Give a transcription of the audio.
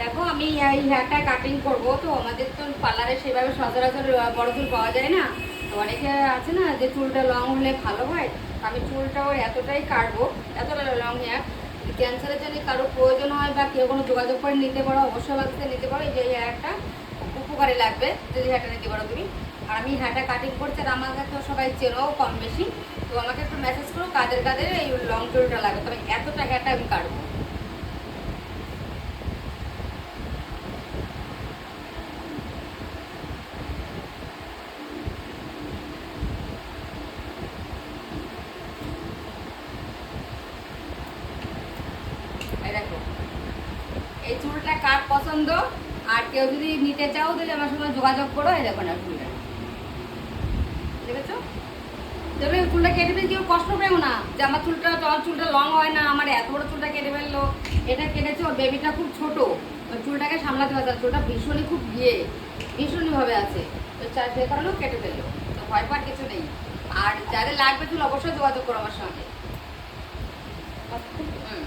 দেখো আমি এই হেয়ারটা কাটিং করবো, তো আমাদের তো পার্লারে সেভাবে সচরাচর বড় চুল পাওয়া যায় না। তো অনেকে আছে না যে চুলটা লং হলে ভালো হয়, তো আমি চুলটাও এতটাই কাটবো, এতটা লং হেয়ার। ক্যান্সারের জন্য কারো প্রয়োজন হয় বা কেউ কোনো যোগাযোগ করে নিতে পারো, অবশ্যই আমার কাছে নিতে পারো। এই যে হেয়ারটা উপকারে লাগবে যদি হেয়ারটা নিতে পারো তুমি। আর আমি হেয়ারটা কাটিং করছি, আর আমাকে তো সবাই চেনো কম বেশি। তো আমাকে একটু মেসেজ করো কাদের কাদের এই লং চুলটা লাগবে, তবে এতটা হেয়ারটা আমি কাটবো। এই দেখো, এই চুলটা কার পছন্দ, আর কেউ যদি নিতে চাও তাহলে আমার সঙ্গে যোগাযোগ করো। এই দেখো না চুলটা, দেখেছো? তবে চুলটা কেটে ফেলে কেউ কষ্ট পেও না যে আমার চুলটা লং হয় না, আমার এত বড় চুলটা কেটে ফেললো। এটা কেটেছে, ওর বেবিটা খুব ছোট, ওই চুলটাকে সামলাতে পারছে না, চুলটা ভীষণই খুব ভীষণই ভাবে আছে। তো সে কারণেও কেটে ফেললো, তো ভয় পাওয়ার কিছু নেই। আর যাদের লাগবে চুল অবশ্যই যোগাযোগ করো আমার সঙ্গে। হুম।